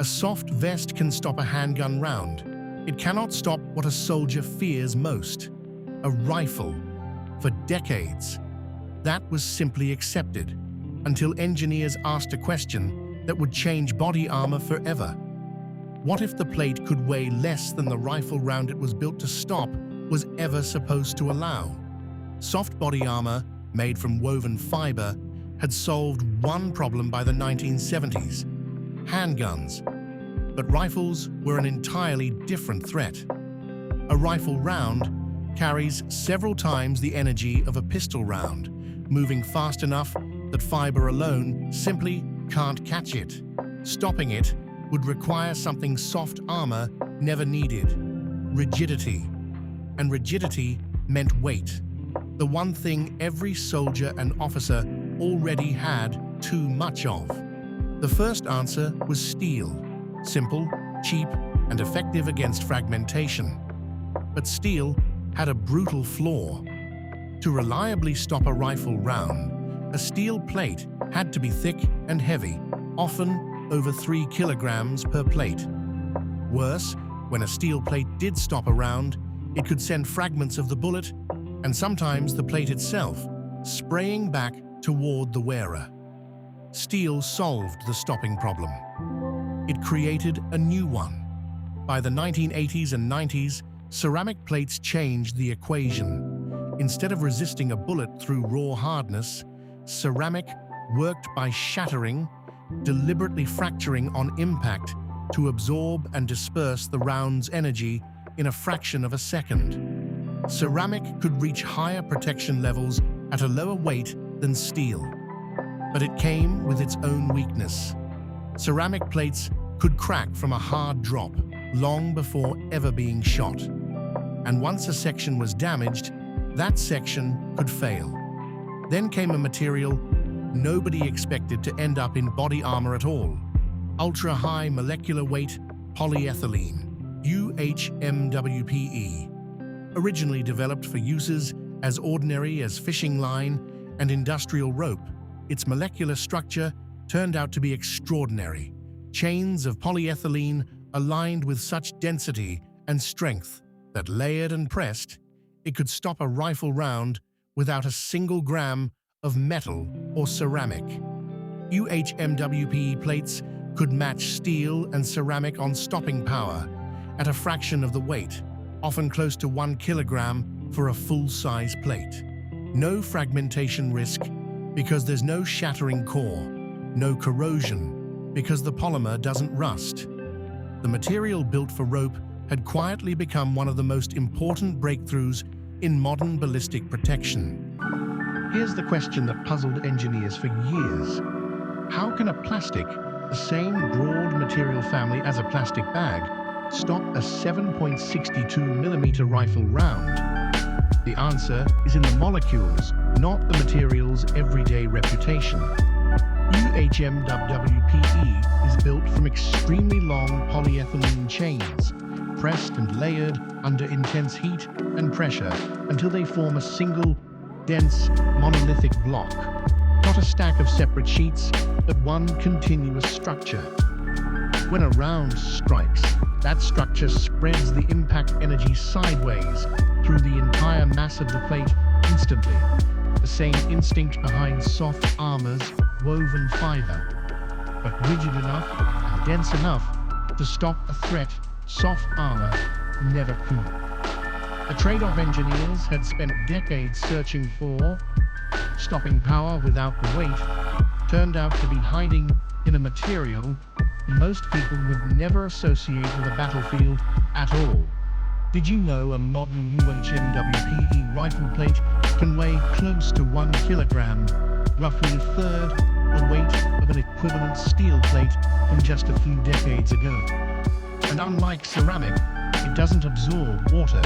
A soft vest can stop a handgun round. It cannot stop what a soldier fears most, a rifle. For decades, that was simply accepted, until engineers asked a question that would change body armor forever. What if the plate could weigh less than the rifle round it was built to stop was ever supposed to allow? Soft body armor, made from woven fiber, had solved one problem by the 1970s: handguns. But rifles were an entirely different threat. A rifle round carries several times the energy of a pistol round, moving fast enough that fiber alone simply can't catch it. Stopping it would require something soft armor never needed: rigidity. And rigidity meant weight, the one thing every soldier and officer already had too much of. The first answer was steel. Simple, cheap, and effective against fragmentation. But steel had a brutal flaw. To reliably stop a rifle round, a steel plate had to be thick and heavy, often over 3 kilograms per plate. Worse, when a steel plate did stop a round, it could send fragments of the bullet, and sometimes the plate itself, spraying back toward the wearer. Steel solved the stopping problem. It created a new one. By the 1980s and 90s, ceramic plates changed the equation. Instead of resisting a bullet through raw hardness, ceramic worked by shattering, deliberately fracturing on impact to absorb and disperse the round's energy in a fraction of a second. Ceramic could reach higher protection levels at a lower weight than steel. But it came with its own weakness. Ceramic plates could crack from a hard drop long before ever being shot. And once a section was damaged, that section could fail. Then came a material nobody expected to end up in body armor at all: Ultra-High Molecular Weight Polyethylene, UHMWPE. Originally developed for uses as ordinary as fishing line and industrial rope, its molecular structure turned out to be extraordinary. Chains of polyethylene aligned with such density and strength that, layered and pressed, it could stop a rifle round without a single gram of metal or ceramic. UHMWPE plates could match steel and ceramic on stopping power at a fraction of the weight, often close to 1 kilogram for a full-size plate. No fragmentation risk because there's no shattering core, no corrosion because the polymer doesn't rust. The material built for rope had quietly become one of the most important breakthroughs in modern ballistic protection. Here's the question that puzzled engineers for years. How can a plastic, the same broad material family as a plastic bag, stop a 7.62mm rifle round? The answer is in the molecules, not the material's everyday reputation. UHMWPE is built from extremely long polyethylene chains, pressed and layered under intense heat and pressure until they form a single, dense, monolithic block. Not a stack of separate sheets, but one continuous structure. When a round strikes, that structure spreads the impact energy sideways through the entire mass of the plate instantly. The same instinct behind soft armor's woven fiber, but rigid enough and dense enough to stop a threat soft armor never could. The trade-off engineers had spent decades searching for, stopping power without the weight, turned out to be hiding in a material most people would never associate with a battlefield at all. Did you know a modern UHMWPE rifle plate can weigh close to 1 kilogram, roughly a third the weight of an equivalent steel plate from just a few decades ago? And unlike ceramic, it doesn't absorb water,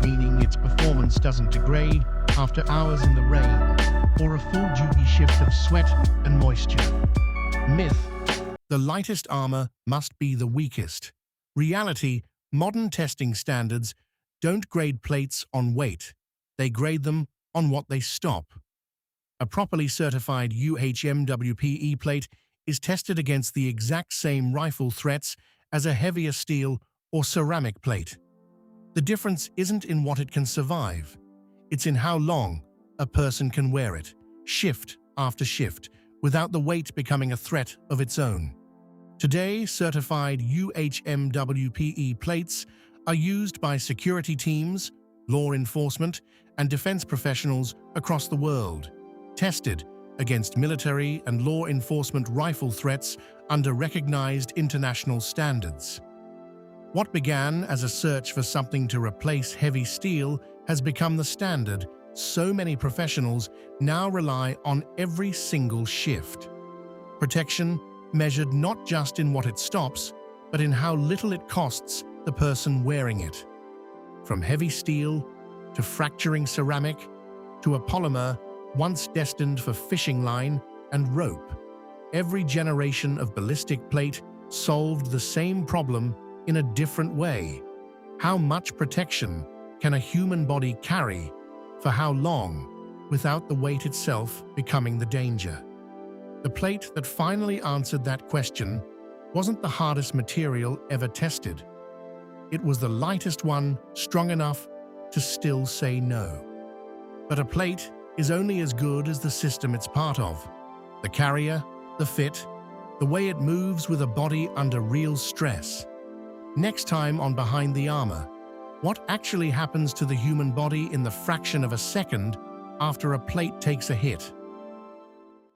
meaning its performance doesn't degrade after hours in the rain or a full-duty shift of sweat and moisture. Myth: the lightest armor must be the weakest. Reality: modern testing standards don't grade plates on weight. They grade them on what they stop. A properly certified UHMWPE plate is tested against the exact same rifle threats as a heavier steel or ceramic plate. The difference isn't in what it can survive. It's in how long a person can wear it, shift after shift, without the weight becoming a threat of its own. Today, certified UHMWPE plates are used by security teams, law enforcement, and defense professionals across the world, tested against military and law enforcement rifle threats under recognized international standards. What began as a search for something to replace heavy steel has become the standard so many professionals now rely on every single shift. Protection measured not just in what it stops, but in how little it costs the person wearing it. From heavy steel to fracturing ceramic to a polymer once destined for fishing line and rope, every generation of ballistic plate solved the same problem in a different way. How much protection can a human body carry for how long without the weight itself becoming the danger? The plate that finally answered that question wasn't the hardest material ever tested. It was the lightest one, strong enough to still say no. But a plate is only as good as the system it's part of. The carrier, the fit, the way it moves with a body under real stress. Next time on Behind the Armor, what actually happens to the human body in the fraction of a second after a plate takes a hit?